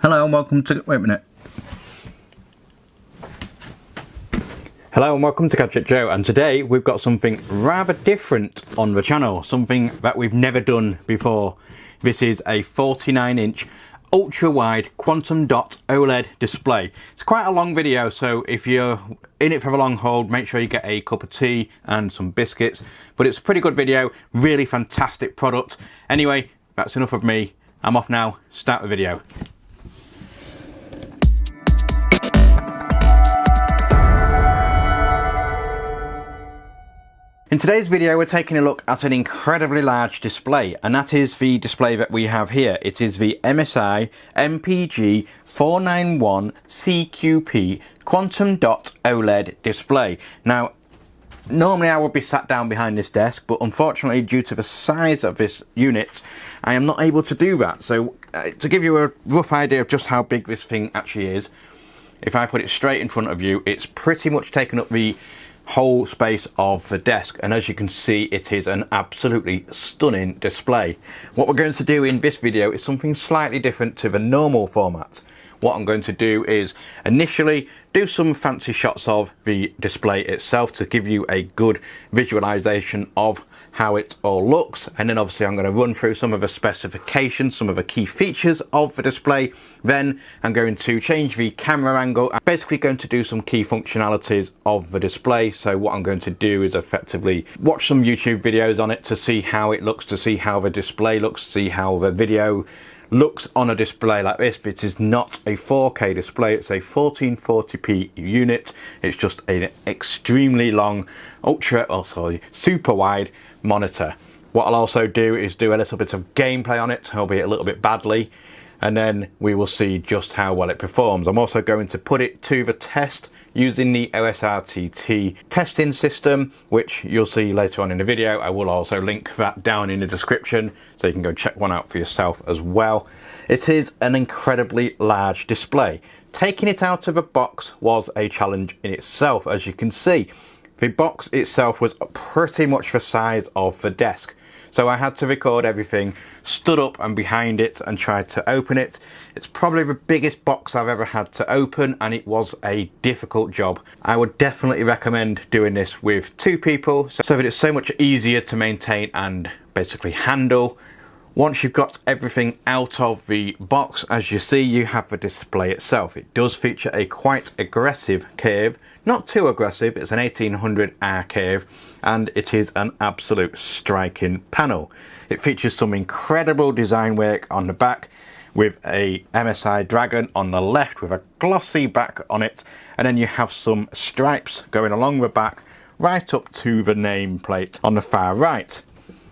Hello and welcome to... wait a minute. Hello and welcome to Gadget Joe, and today we've got something rather different on the channel, something that we've never done before. This is a 49-inch ultra-wide Quantum Dot OLED display. It's quite a long video, so if you're in it for the long haul, make sure you get a cup of tea and some biscuits. But it's a pretty good video, really fantastic product. Anyway, that's enough of me. I'm off now. Start the video. In today's video, we're taking a look at an incredibly large display, and that is the display that we have here. It is the MSI MPG 491 CQP Quantum Dot OLED display. Now, normally I would be sat down behind this desk, but unfortunately, due to the size of this unit, I am not able to do that. So, to give you a rough idea of just how big this thing actually is, if I put it straight in front of you, it's pretty much taken up the whole space of the desk, and as you can see, it is an absolutely stunning display. What we're going to do in this video is something slightly different to the normal format. What I'm going to do is initially do some fancy shots of the display itself to give you a good visualization of how it all looks, and then obviously I'm going to run through some of the specifications, some of the key features of the display. Then I'm going to change the camera angle. I'm basically going to do some key functionalities of the display. So what I'm going to do is effectively watch some YouTube videos on it to see how it looks, to see how the display looks, see how the video looks on a display like this. It is not a 4K display, it's a 1440p unit. It's just an extremely long super wide monitor. What I'll also do is do a little bit of gameplay on it, albeit a little bit badly, and then we will see just how well it performs. I'm also going to put it to the test using the OSRTT testing system, which you'll see later on in the video. I will also link that down in the description, so you can go check one out for yourself as well. It is an incredibly large display. Taking it out of a box was a challenge in itself. As you can see, the box itself was pretty much the size of the desk. So I had to record everything, stood up and behind it, and tried to open it. It's probably the biggest box I've ever had to open, and it was a difficult job. I would definitely recommend doing this with two people, so that it's so much easier to maintain and basically handle. Once you've got everything out of the box, as you see, you have the display itself. It does feature a quite aggressive curve. Not too aggressive, it's an 1800R curve, and it is an absolute striking panel. It features some incredible design work on the back, with a MSI dragon on the left with a glossy back on it, and then you have some stripes going along the back right up to the nameplate on the far right.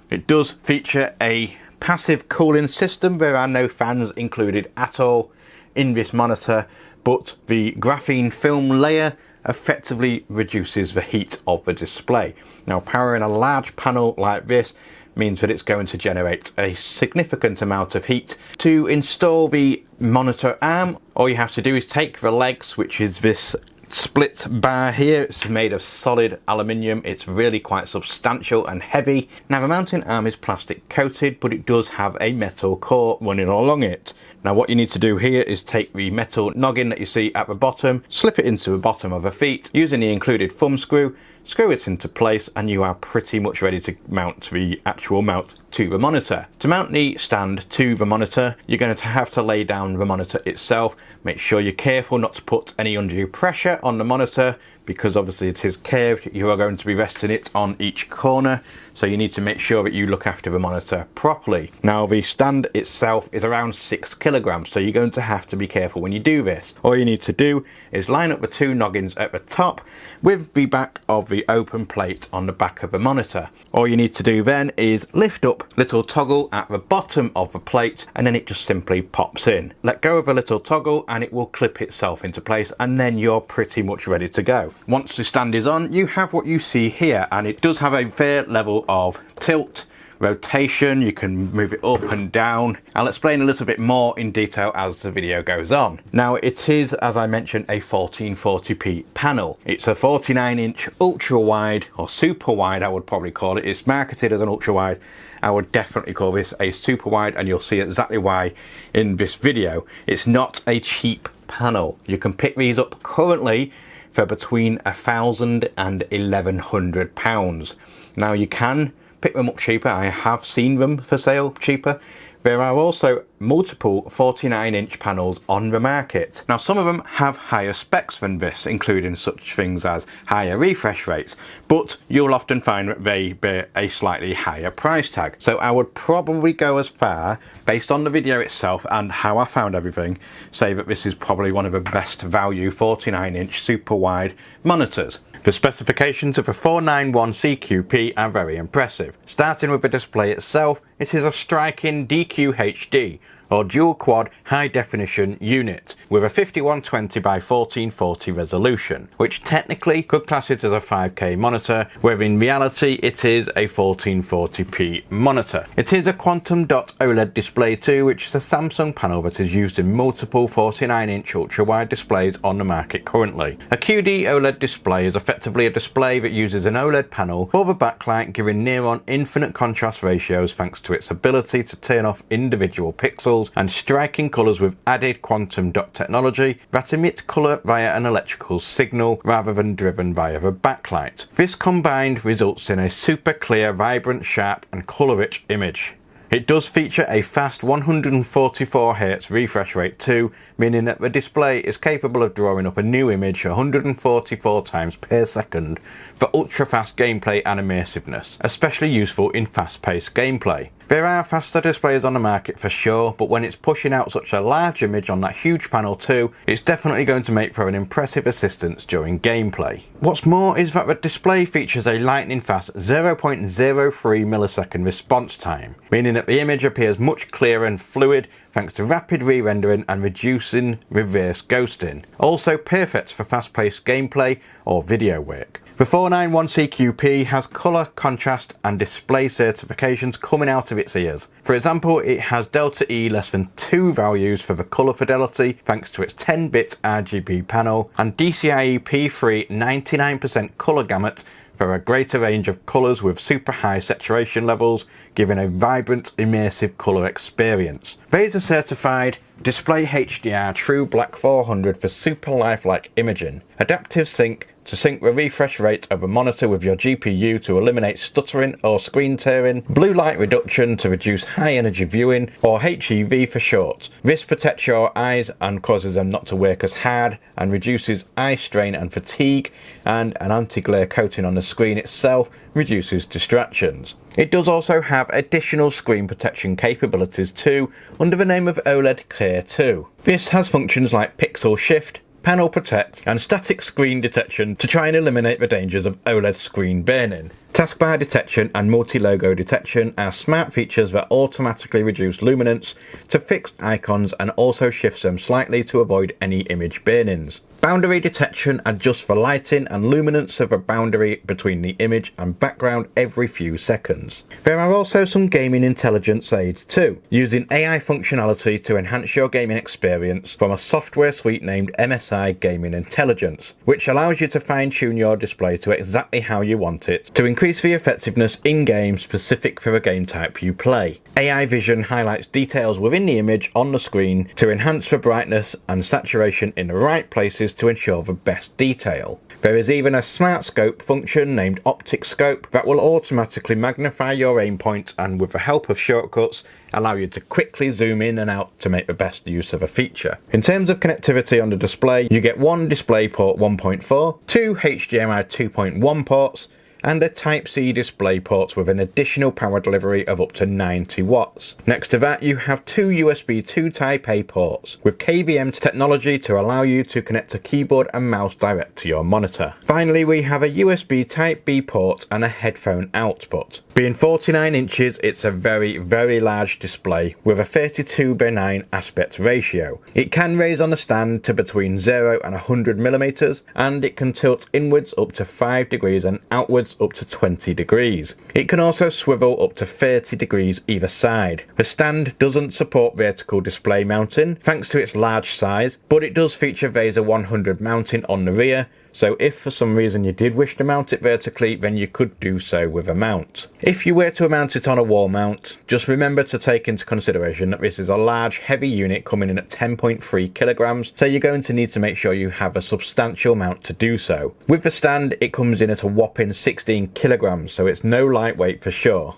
It does feature a passive cooling system. There are no fans included at all in this monitor, but the graphene film layer effectively reduces the heat of the display. Now, powering a large panel like this means that it's going to generate a significant amount of heat. To install the monitor arm, all you have to do is take the legs, which is this split bar here. It's made of solid aluminium. It's really quite substantial and heavy. Now, the mounting arm is plastic coated, but it does have a metal core running along it. Now, what you need to do here is take the metal noggin that you see at the bottom, slip it into the bottom of the feet using the included thumb screw, screw it into place, and you are pretty much ready to mount the actual mount to the monitor. To mount the stand to the monitor, you're going to have to lay down the monitor itself. Make sure you're careful not to put any undue pressure on the monitor, because obviously it is curved. You are going to be resting it on each corner, so you need to make sure that you look after the monitor properly. Now, the stand itself is around 6 kilograms, so you're going to have to be careful when you do this. All you need to do is line up the two noggins at the top with the back of the open plate on the back of the monitor. All you need to do then is lift up little toggle at the bottom of the plate, and then it just simply pops in. Let go of the little toggle and it will clip itself into place, and then you're pretty much ready to go. Once the stand is on, you have what you see here, and it does have a fair level of tilt, rotation, you can move it up and down. I'll explain a little bit more in detail as the video goes on. Now it is, as I mentioned, a 1440p panel. It's a 49-inch ultra wide, or super wide I would probably call it. It's marketed as an ultra wide. I would definitely call this a super wide, and you'll see exactly why in this video. It's not a cheap panel. You can pick these up currently for between £1,000 and £1,100. Now you can pick them up cheaper. I have seen them for sale cheaper. There are also multiple 49-inch panels on the market. Now some of them have higher specs than this, including such things as higher refresh rates, but you'll often find that they bear a slightly higher price tag. So I would probably go as far, based on the video itself and how I found everything, say that this is probably one of the best value 49-inch super wide monitors. The specifications of a 491 CQP are very impressive. Starting with the display itself, it is a striking DQHD, or dual quad high definition unit, with a 5120 by 1440 resolution, which technically could class it as a 5K monitor, where in reality it is a 1440p monitor. It is a Quantum Dot OLED display too, which is a Samsung panel that is used in multiple 49-inch ultra-wide displays on the market currently. A QD-OLED display is effectively a display that uses an OLED panel for the backlight, giving near-on infinite contrast ratios thanks to its ability to turn off individual pixels and striking colours with added quantum dot technology that emit colour via an electrical signal rather than driven via the backlight. This combined results in a super clear, vibrant, sharp and colour-rich image. It does feature a fast 144Hz refresh rate too, meaning that the display is capable of drawing up a new image 144 times per second for ultra-fast gameplay and immersiveness, especially useful in fast-paced gameplay. There are faster displays on the market for sure, but when it's pushing out such a large image on that huge panel too, it's definitely going to make for an impressive assistance during gameplay. What's more is that the display features a lightning fast 0.03 millisecond response time, meaning that the image appears much clearer and fluid thanks to rapid re-rendering and reducing reverse ghosting. Also perfect for fast-paced gameplay or video work. The 491 CQP has colour, contrast and display certifications coming out of its ears. For example, it has Delta E less than 2 values for the colour fidelity thanks to its 10-bit RGB panel, and DCI P3 99% colour gamut for a greater range of colours with super high saturation levels, giving a vibrant, immersive colour experience. Razer certified Display HDR True Black 400 for super lifelike imaging, adaptive sync to sync the refresh rate of a monitor with your GPU to eliminate stuttering or screen tearing, blue light reduction to reduce high energy viewing, or HEV for short. This protects your eyes and causes them not to work as hard and reduces eye strain and fatigue, and an anti-glare coating on the screen itself reduces distractions. It does also have additional screen protection capabilities too, under the name of OLED Clear 2. This has functions like pixel shift, panel protect and static screen detection to try and eliminate the dangers of OLED screen burning. Taskbar detection and multi-logo detection are smart features that automatically reduce luminance to fixed icons and also shifts them slightly to avoid any image burnings. Boundary detection adjusts for lighting and luminance of a boundary between the image and background every few seconds. There are also some gaming intelligence aids too, using AI functionality to enhance your gaming experience from a software suite named MSI Gaming Intelligence, which allows you to fine-tune your display to exactly how you want it to increase the effectiveness in-game specific for the game type you play. AI Vision highlights details within the image on the screen to enhance the brightness and saturation in the right places to ensure the best detail. There is even a smart scope function named Optic Scope that will automatically magnify your aim point and, with the help of shortcuts, allow you to quickly zoom in and out to make the best use of a feature. In terms of connectivity on the display, you get one DisplayPort 1.4, two HDMI 2.1 ports, and a Type-C display ports with an additional power delivery of up to 90 watts. Next to that you have two USB 2 Type A ports with KVM technology to allow you to connect a keyboard and mouse direct to your monitor. Finally, we have a USB Type B port and a headphone output. Being 49 inches, it's a very large display with a 32:9 aspect ratio. It can raise on the stand to between 0 and 100 millimeters, and it can tilt inwards up to 5 degrees and outwards forwards up to 20 degrees. It can also swivel up to 30 degrees either side. The stand doesn't support vertical display mounting thanks to its large size, but it does feature VESA 100 mounting on the rear, so if for some reason you did wish to mount it vertically, then you could do so with a mount. If you were to mount it on a wall mount, just remember to take into consideration that this is a large heavy unit coming in at 10.3 kilograms, so you're going to need to make sure you have a substantial mount to do so. With the stand, it comes in at a whopping 16 kilograms, so it's no lightweight for sure.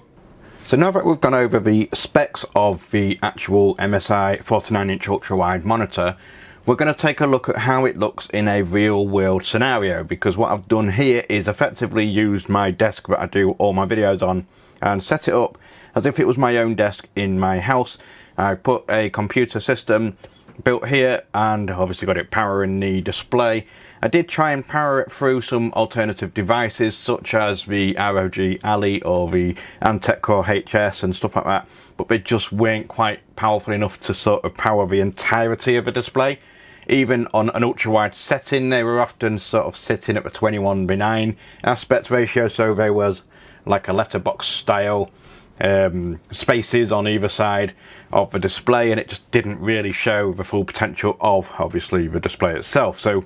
So now that we've gone over the specs of the actual MSI 49-inch ultra-wide monitor, we're going to take a look at how it looks in a real world scenario, because what I've done here is effectively used my desk that I do all my videos on and set it up as if it was my own desk in my house. I put a computer system built here and obviously got it powering the display. I did try and power it through some alternative devices such as the ROG Ally or the Antec Core HS and stuff like that, but they just weren't quite powerful enough to sort of power the entirety of the display. Even on an ultra-wide setting, they were often sort of sitting at the 21:9 aspect ratio, so there was like a letterbox style spaces on either side of the display, and it just didn't really show the full potential of obviously the display itself. So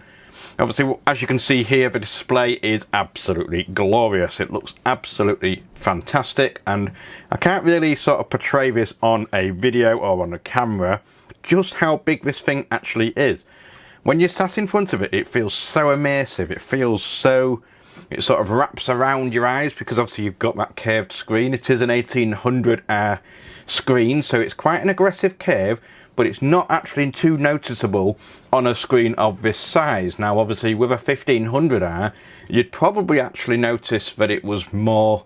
obviously, as you can see here, the display is absolutely glorious. It looks absolutely fantastic, and I can't really sort of portray this on a video or on a camera just how big this thing actually is. When you're sat in front of it, it feels so immersive. It feels so, it sort of wraps around your eyes, because obviously you've got that curved screen. It is an 1800 screen, so it's quite an aggressive curve, but it's not actually too noticeable on a screen of this size. Now obviously with a 1500R, you'd probably actually notice that it was more,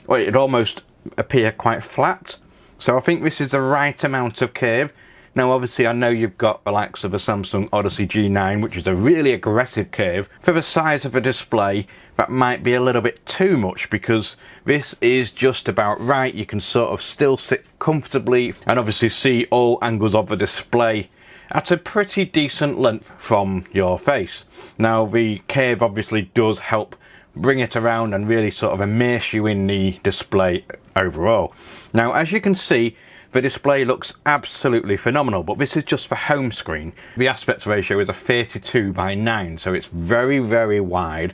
well, it'd almost appear quite flat. So I think this is the right amount of curve. Now obviously I know you've got the likes of a Samsung Odyssey G9, which is a really aggressive curve. For the size of a display, that might be a little bit too much, because this is just about right. You can sort of still sit comfortably and obviously see all angles of the display at a pretty decent length from your face. Now the curve obviously does help bring it around and really sort of immerse you in the display overall. Now as you can see, the display looks absolutely phenomenal, but this is just the home screen. The aspect ratio is a 32:9, so it's very, very wide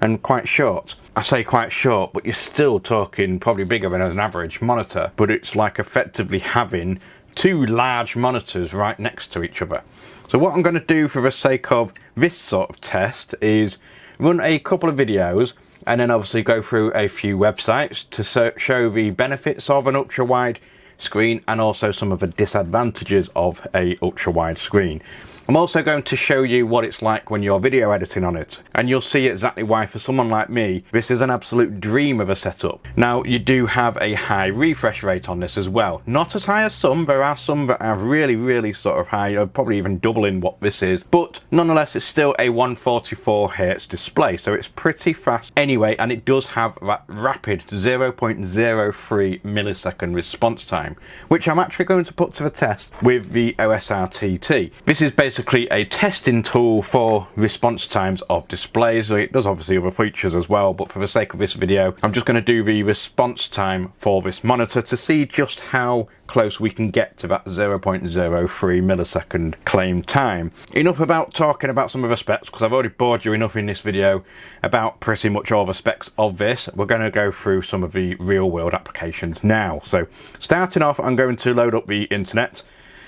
and quite short. I say quite short, but you're still talking probably bigger than an average monitor, but it's like effectively having two large monitors right next to each other. So what I'm going to do for the sake of this sort of test is run a couple of videos and then obviously go through a few websites to show the benefits of an ultra-wide screen and also some of the disadvantages of a ultra-wide screen. I'm also going to show you what it's like when you're video editing on it, and you'll see exactly why for someone like me this is an absolute dream of a setup. Now you do have a high refresh rate on this as well, not as high as some. There are some that are really sort of high, probably even doubling what this is, but nonetheless it's still a 144Hz display, so it's pretty fast anyway, and it does have that rapid 0.03 millisecond response time, which I'm actually going to put to the test with the OSRTT. This is basically a testing tool for response times of displays. So it does obviously other features as well, but for the sake of this video I'm just going to do the response time for this monitor to see just how close we can get to that 0.03 millisecond claim time. Enough about talking about some of the specs, because I've already bored you enough in this video about pretty much all the specs of this. We're going to go through some of the real world applications now. So starting off, I'm going to load up the internet.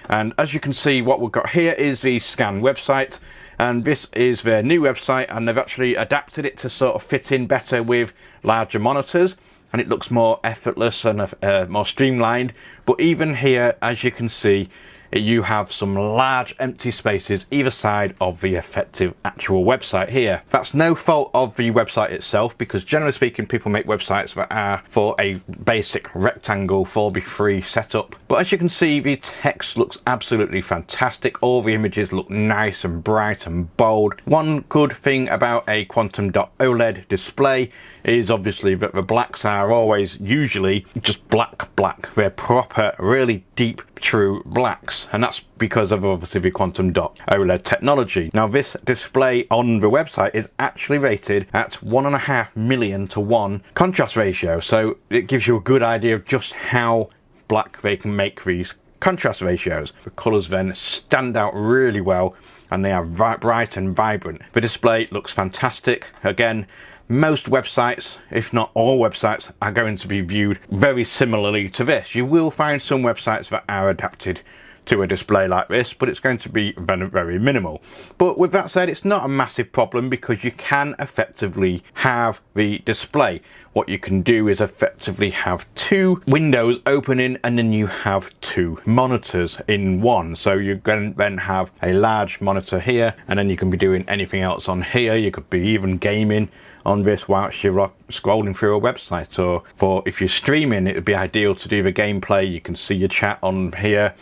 And as you can see, what we've got here is the Scan website, and this is their new website, and they've actually adapted it to sort of fit in better with larger monitors, and it looks more effortless and more streamlined. But even here, as you can see, you have some large empty spaces either side of the effective actual website here. That's no fault of the website itself, because generally speaking people make websites that are for a basic rectangle 4:3 setup. But as you can see, the text looks absolutely fantastic. All the images look nice and bright and bold. One good thing about a Quantum Dot OLED display is obviously that the blacks are always usually just black. They're proper, really deep, true blacks, and that's because of obviously the Quantum Dot OLED technology. Now this display on the website is actually rated at 1.5 million to 1 contrast ratio, so it gives you a good idea of just how black they can make these contrast ratios. The colours then stand out really well, and they are bright and vibrant. The display looks fantastic. Again, most websites, if not all websites, are going to be viewed very similarly to this. You will find some websites that are adapted to a display like this, but it's going to be very, very minimal. But with that said, it's not a massive problem because you can effectively have the display. What you can do is effectively have two windows opening, and then you have two monitors in one. So you're going to then have a large monitor here, and then you can be doing anything else on here. You could be even gaming on this whilst you're scrolling through a website, or for if you're streaming, it would be ideal to do the gameplay. You can see your chat on here.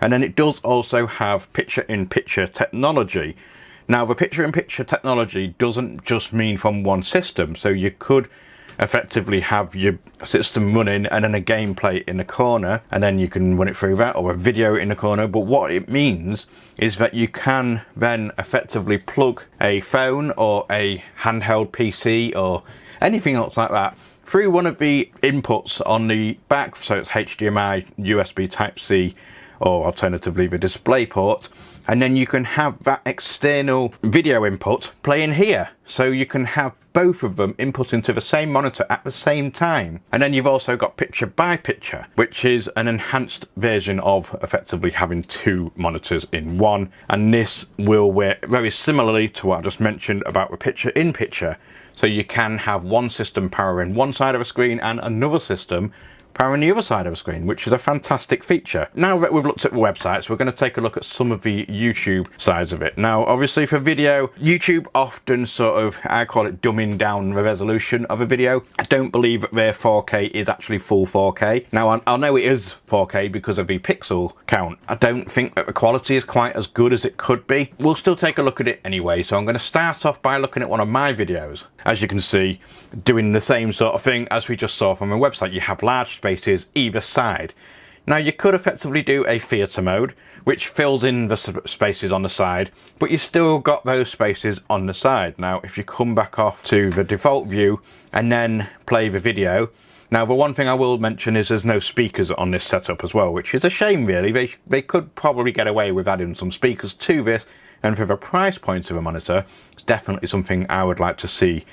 And then it does also have picture-in-picture technology. Now, the picture-in-picture technology doesn't just mean from one system. So you could effectively have your system running and then a gameplay in the corner, and then you can run it through that, or a video in the corner. But what it means is that you can then effectively plug a phone or a handheld PC or anything else like that through one of the inputs on the back. So it's HDMI, USB Type-C, or alternatively the display port, and then you can have that external video input playing here. So you can have both of them input into the same monitor at the same time. And then you've also got picture by picture, which is an enhanced version of effectively having two monitors in one. And this will work very similarly to what I just mentioned about the picture in picture. So you can have one system powering one side of a screen and another system powering the other side of the screen, which is a fantastic feature. Now that we've looked at the websites, we're going to take a look at some of the YouTube sides of it. Now, obviously for video, YouTube often sort of, I call it dumbing down the resolution of a video. I don't believe that their 4K is actually full 4K. Now, I know it is 4K because of the pixel count. I don't think that the quality is quite as good as it could be. We'll still take a look at it anyway. So I'm going to start off by looking at one of my videos. As you can see, doing the same sort of thing as we just saw from a website. You have large spaces either side. Now you could effectively do a theatre mode, which fills in the spaces on the side, but you still got those spaces on the side. Now if you come back off to the default view and then play the video, now the one thing I will mention is there's no speakers on this setup as well, which is a shame really. They could probably get away with adding some speakers to this, and for the price point of a monitor, it's definitely something I would like to see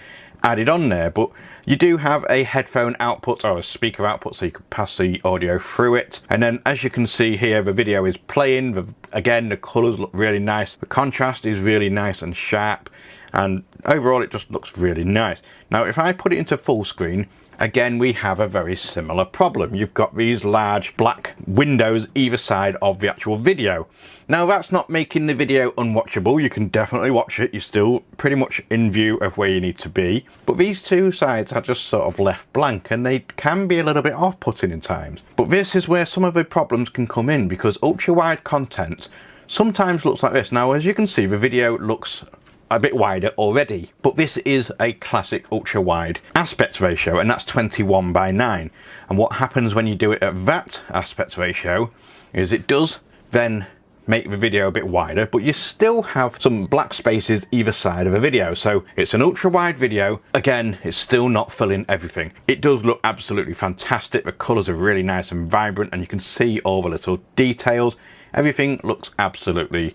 added on there. But you do have a headphone output or a speaker output, so you can pass the audio through it. And then as you can see here, the video is playing. Again, the colours look really nice. The contrast is really nice and sharp, and overall it just looks really nice. Now if I put it into full screen, again we have a very similar problem. You've got these large black windows either side of the actual video. Now that's not making the video unwatchable. You can definitely watch it. You're still pretty much in view of where you need to be. But these two sides are just sort of left blank, and they can be a little bit off-putting in times. But this is where some of the problems can come in, because ultra-wide content sometimes looks like this. Now as you can see, the video looks a bit wider already, but this is a classic ultra wide aspect ratio, and that's 21:9. And what happens when you do it at that aspect ratio is it does then make the video a bit wider, but you still have some black spaces either side of a video. So it's an ultra wide video. Again, it's still not filling everything. It does look absolutely fantastic. The colors are really nice and vibrant, and you can see all the little details. Everything looks absolutely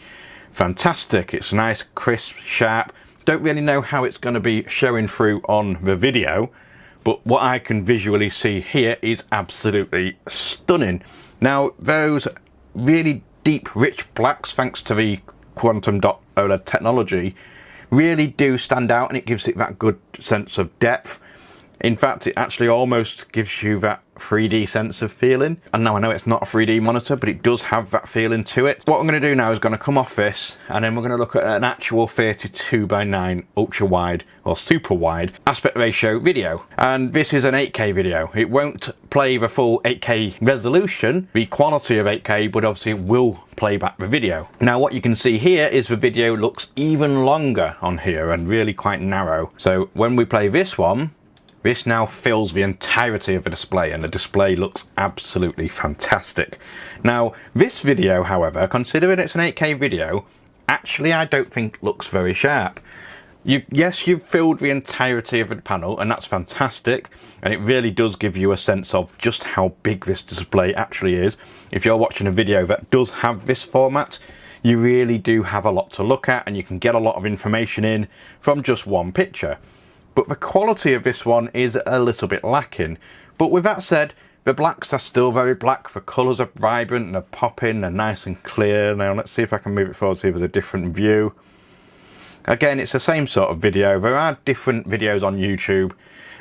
fantastic. It's nice, crisp, sharp. Don't really know how it's going to be showing through on the video, but what I can visually see here is absolutely stunning. Now those really deep rich blacks, thanks to the Quantum Dot OLED technology, really do stand out, and it gives it that good sense of depth. In fact, it actually almost gives you that 3D sense of feeling. And now I know it's not a 3D monitor, but it does have that feeling to it. What I'm going to do now is going to come off this, and then we're going to look at an actual 32:9 ultra wide or super wide aspect ratio video. And this is an 8K video. It won't play the full 8K resolution, the quality of 8K, but obviously it will play back the video. Now what you can see here is the video looks even longer on here and really quite narrow. So when we play this one, this now fills the entirety of the display, and the display looks absolutely fantastic. Now, this video, however, considering it's an 8K video, actually I don't think looks very sharp. Yes, you've filled the entirety of the panel, and that's fantastic, and it really does give you a sense of just how big this display actually is. If you're watching a video that does have this format, you really do have a lot to look at, and you can get a lot of information in from just one picture. But the quality of this one is a little bit lacking. But with that said, the blacks are still very black, the colours are vibrant and they're popping, they're nice and clear. Now let's see if I can move it forward, see if there's a different view. Again, it's the same sort of video. There are different videos on YouTube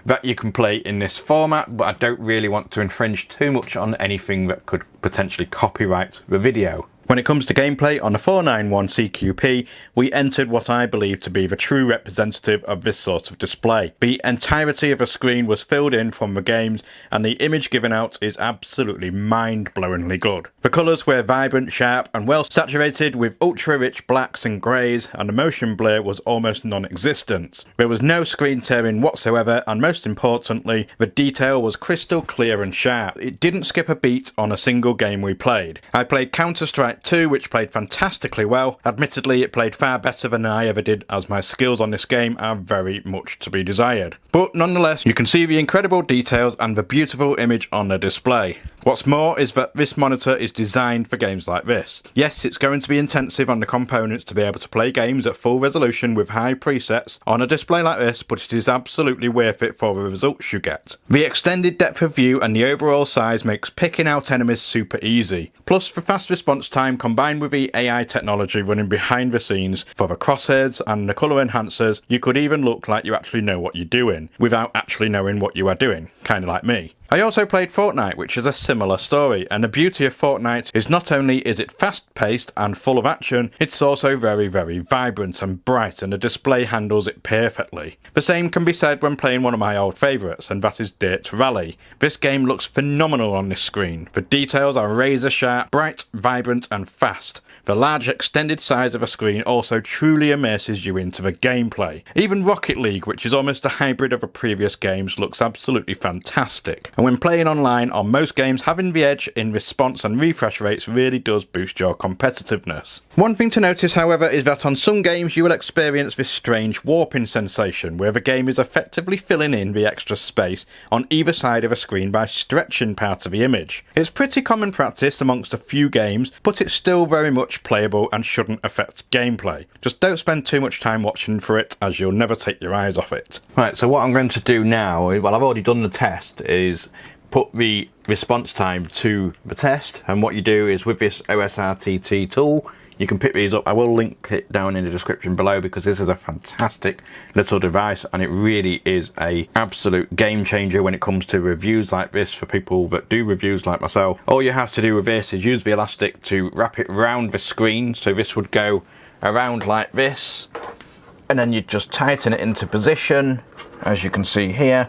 that you can play in this format, but I don't really want to infringe too much on anything that could potentially copyright the video. When it comes to gameplay on the 491 CQP, we entered what I believe to be the true representative of this sort of display. The entirety of a screen was filled in from the games, and the image given out is absolutely mind-blowingly good. The colours were vibrant, sharp and well saturated with ultra-rich blacks and greys, and the motion blur was almost non-existent. There was no screen tearing whatsoever, and most importantly, the detail was crystal clear and sharp. It didn't skip a beat on a single game we played. I played Counter-Strike 2, which played fantastically well. Admittedly, it played far better than I ever did, as my skills on this game are very much to be desired. But nonetheless, you can see the incredible details and the beautiful image on the display. What's more is that this monitor is designed for games like this. Yes, it's going to be intensive on the components to be able to play games at full resolution with high presets on a display like this, but it is absolutely worth it for the results you get. The extended depth of view and the overall size makes picking out enemies super easy. Plus, the fast response time combined with the AI technology running behind the scenes for the crosshairs and the colour enhancers, you could even look like you actually know what you're doing without actually knowing what you are doing, kind of like me. I also played Fortnite, which is a similar story, and the beauty of Fortnite is not only is it fast-paced and full of action, it's also very, very vibrant and bright, and the display handles it perfectly. The same can be said when playing one of my old favourites, and that is Dirt Rally. This game looks phenomenal on this screen. The details are razor sharp, bright, vibrant and fast. The large extended size of a screen also truly immerses you into the gameplay. Even Rocket League, which is almost a hybrid of the previous games, looks absolutely fantastic. And when playing online on most games, having the edge in response and refresh rates really does boost your competitiveness. One thing to notice, however, is that on some games you will experience this strange warping sensation, where the game is effectively filling in the extra space on either side of a screen by stretching part of the image. It's pretty common practice amongst a few games, but it's still very much playable and shouldn't affect gameplay. Just don't spend too much time watching for it, as you'll never take your eyes off it. Right, so what I'm going to do now, well, I've already done the test, is put the response time to the test, and what you do is with this OSRTT tool, you can pick these up. I will link it down in the description below, because this is a fantastic little device, and it really is a absolute game changer when it comes to reviews like this for people that do reviews like myself. All you have to do with this is use the elastic to wrap it around the screen, so this would go around like this, and then you just tighten it into position, as you can see here.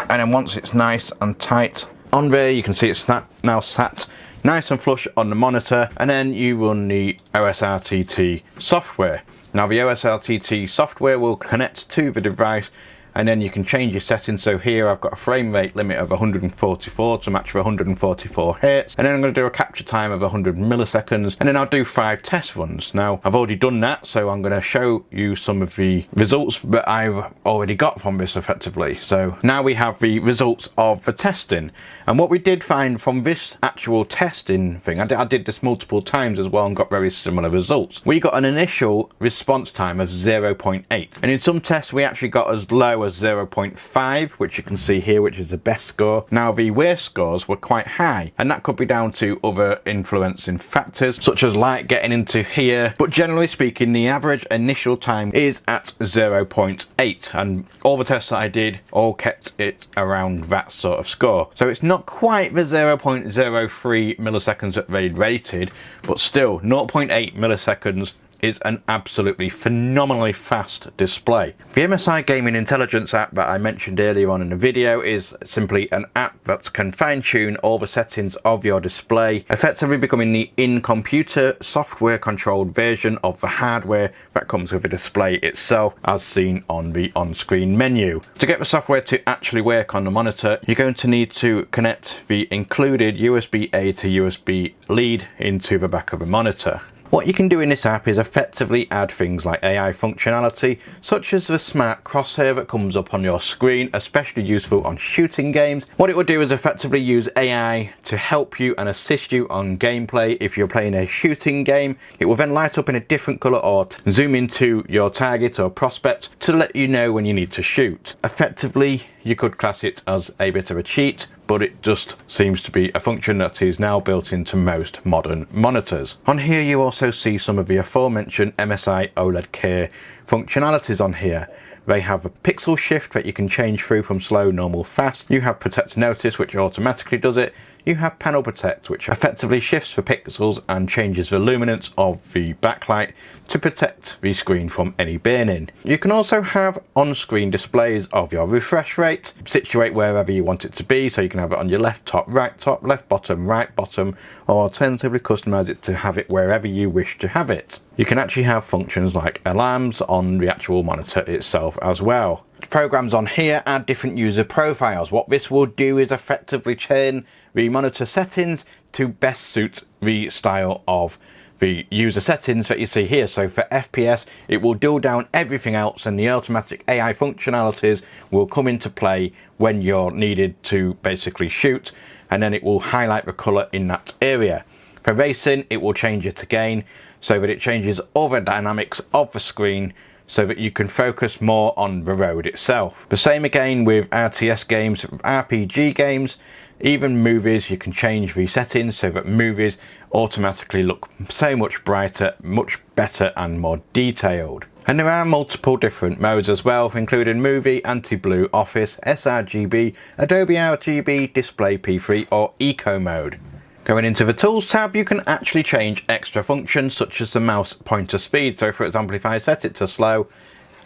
And then once it's nice and tight on there, you can see it's now sat nice and flush on the monitor, and then you run the OSRTT software. Now the OSRTT software will connect to the device, and then you can change your settings. So here I've got a frame rate limit of 144 to match for 144 Hz, and then I'm going to do a capture time of 100 milliseconds, and then I'll do 5 test runs. Now I've already done that, so I'm going to show you some of the results that I've already got from this effectively. So now we have the results of the testing, and what we did find from this actual testing thing, I did this multiple times as well and got very similar results. We got an initial response time of 0.8, and in some tests we actually got as low as 0.5, which you can see here, which is the best score. Now the worst scores were quite high, and that could be down to other influencing factors such as light getting into here, but generally speaking the average initial time is at 0.8, and all the tests that I did all kept it around that sort of score. So it's not quite the 0.03 milliseconds that they rated, but still 0.8 milliseconds is an absolutely phenomenally fast display. The MSI Gaming Intelligence app that I mentioned earlier on in the video is simply an app that can fine-tune all the settings of your display, effectively becoming the in-computer software controlled version of the hardware that comes with the display itself, as seen on the on-screen menu. To get the software to actually work on the monitor, you're going to need to connect the included USB-A to USB lead into the back of the monitor. What you can do in this app is effectively add things like AI functionality, such as the smart crosshair that comes up on your screen, especially useful on shooting games. What it will do is effectively use AI to help you and assist you on gameplay. If you're playing a shooting game, it will then light up in a different colour or zoom into your target or prospect to let you know when you need to shoot. Effectively, you could class it as a bit of a cheat, but it just seems to be a function that is now built into most modern monitors. On here you also see some of the aforementioned MSI OLED Care functionalities on here. They have a pixel shift that you can change through from slow, normal, fast. You have Protect Notice, which automatically does it. You have Panel Protect, which effectively shifts the pixels and changes the luminance of the backlight to protect the screen from any burning. You can also have on-screen displays of your refresh rate, situate wherever you want it to be, so you can have it on your left top, left bottom, right bottom, or alternatively customize it to have it wherever you wish to have it. You can actually have functions like alarms on the actual monitor itself as well. Programs on here add different user profiles. What this will do is effectively turn the monitor settings to best suit the style of the user settings that you see here. So for FPS, it will dull down everything else, and the automatic AI functionalities will come into play when you're needed to basically shoot, and then it will highlight the colour in that area. For racing, it will change it again so that it changes all the dynamics of the screen so that you can focus more on the road itself. The same again with RTS games, RPG games, even movies. You can change the settings so that movies automatically look so much brighter, much better and more detailed. And there are multiple different modes as well, including Movie, Anti-Blue, Office, sRGB, Adobe RGB, Display P3 or Eco mode. Going into the Tools tab, you can actually change extra functions such as the mouse pointer speed. So for example, if I set it to slow,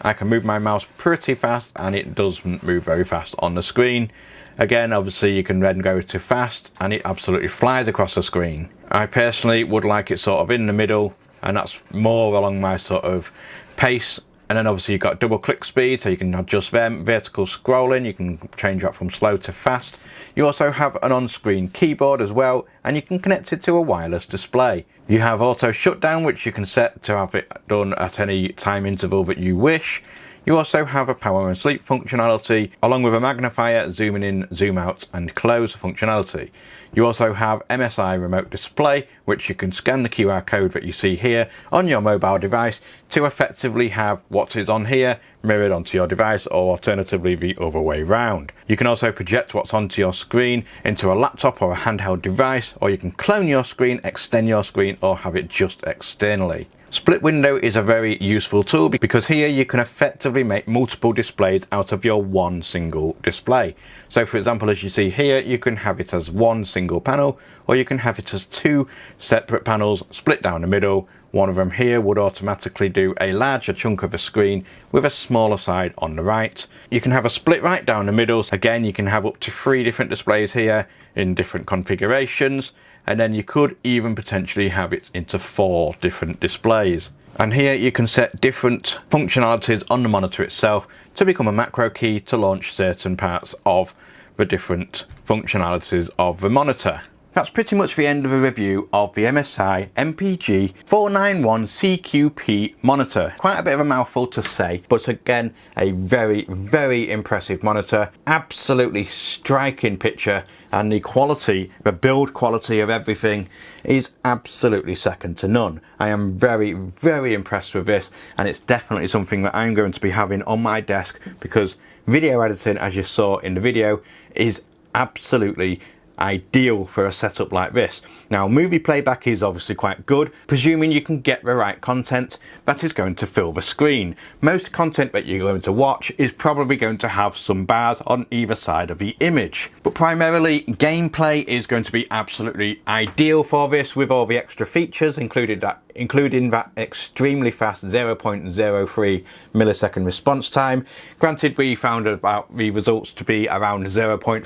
I can move my mouse pretty fast and it doesn't move very fast on the screen. Again, obviously you can then go to fast and it absolutely flies across the screen. I personally would like it sort of in the middle, and that's more along my sort of pace. And then obviously you've got double click speed, so you can adjust them. Vertical scrolling, you can change that from slow to fast. You also have an on-screen keyboard as well, and you can connect it to a wireless display. You have auto shutdown, which you can set to have it done at any time interval that you wish. You also have a power and sleep functionality, along with a magnifier, zooming in, zoom out and close functionality. You also have MSI remote display, which you can scan the QR code that you see here on your mobile device to effectively have what is on here mirrored onto your device, or alternatively the other way round. You can also project what's onto your screen into a laptop or a handheld device, or you can clone your screen, extend your screen, or have it just externally. Split window is a very useful tool because here you can effectively make multiple displays out of your one single display. So for example, as you see here, you can have it as one single panel, or you can have it as two separate panels split down the middle. One of them here would automatically do a larger chunk of the screen with a smaller side on the right. You can have a split right down the middle. Again, you can have up to 3 different displays here in different configurations. And then you could even potentially have it into 4 different displays. And here you can set different functionalities on the monitor itself to become a macro key to launch certain parts of the different functionalities of the monitor. That's pretty much the end of the review of the MSI MPG 491CQP monitor. Quite a bit of a mouthful to say, but again, a very, very impressive monitor. Absolutely striking picture, and the quality, the build quality of everything is absolutely second to none. I am very, very impressed with this, and it's definitely something that I'm going to be having on my desk, because video editing, as you saw in the video, is absolutely ideal for a setup like this. Now, movie playback is obviously quite good, presuming you can get the right content that is going to fill the screen. Most content that you're going to watch is probably going to have some bars on either side of the image, but primarily gameplay is going to be absolutely ideal for this, with all the extra features included that including that extremely fast 0.03 millisecond response time. Granted, we found about the results to be around 0.5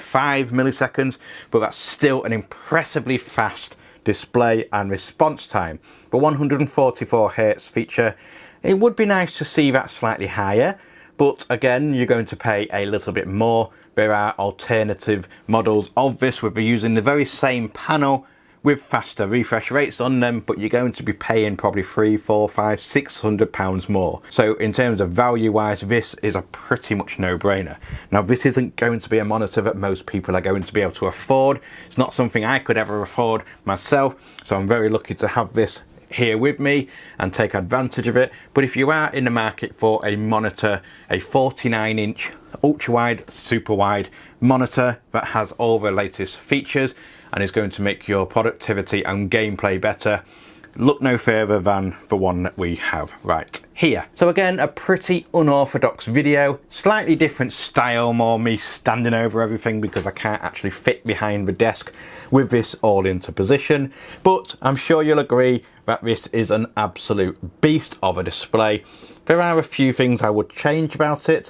milliseconds, but that's still an impressively fast display and response time. The 144 Hz feature, it would be nice to see that slightly higher, but again, you're going to pay a little bit more. There are alternative models of this where they're using the very same panel with faster refresh rates on them, but you're going to be paying probably £300, £400, £500, £600 more. So in terms of value wise, this is a pretty much no-brainer. Now, this isn't going to be a monitor that most people are going to be able to afford. It's not something I could ever afford myself, so I'm very lucky to have this here with me and take advantage of it. But if you are in the market for a monitor, a 49-inch ultra-wide, super wide monitor that has all the latest features and is going to make your productivity and gameplay better, look no further than the one that we have right here. So again, a pretty unorthodox video, slightly different style, more me standing over everything because I can't actually fit behind the desk with this all into position, but I'm sure you'll agree that this is an absolute beast of a display. There are a few things I would change about it,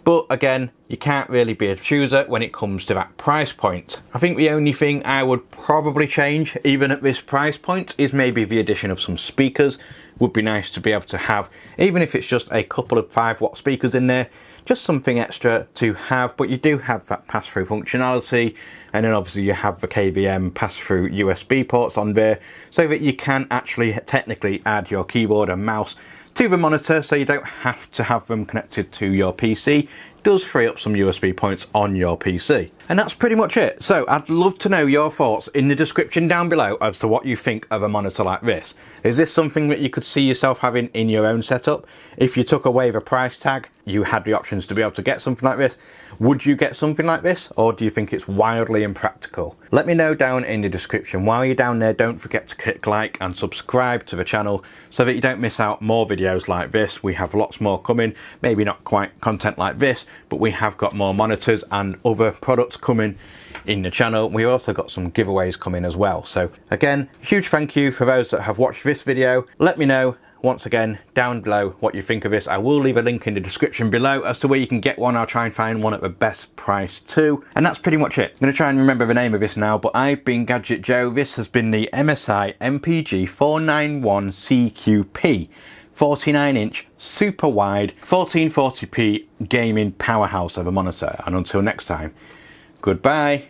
but again, you can't really be a chooser when it comes to that price point. I think the only thing I would probably change, even at this price point, is maybe the addition of some speakers. Would be nice to be able to have, even if it's just a couple of 5-watt speakers in there, just something extra to have. But you do have that pass-through functionality, and then obviously you have the KVM pass-through USB ports on there, so that you can actually technically add your keyboard and mouse to the monitor, so you don't have to have them connected to your PC. It does free up some USB points on your PC. And that's pretty much it. So I'd love to know your thoughts in the description down below as to what you think of a monitor like this. Is this something that you could see yourself having in your own setup? If you took away the price tag, you had the options to be able to get something like this, would you get something like this, or do you think it's wildly impractical? Let me know down in the description. While you're down there, don't forget to click like and subscribe to the channel so that you don't miss out more videos like this. We have lots more coming, maybe not quite content like this, but we have got more monitors and other products coming in the channel. We've also got some giveaways coming as well. So again, huge thank you for those that have watched this video. Let me know once again down below what you think of this. I will leave a link in the description below as to where you can get one. I'll try and find one at the best price too. And that's pretty much it. I'm going to try and remember the name of this now, but I've been Gadget Joe. This has been the MSI MPG 491 CQP 49-inch super wide 1440p gaming powerhouse of a monitor. And until next time, goodbye.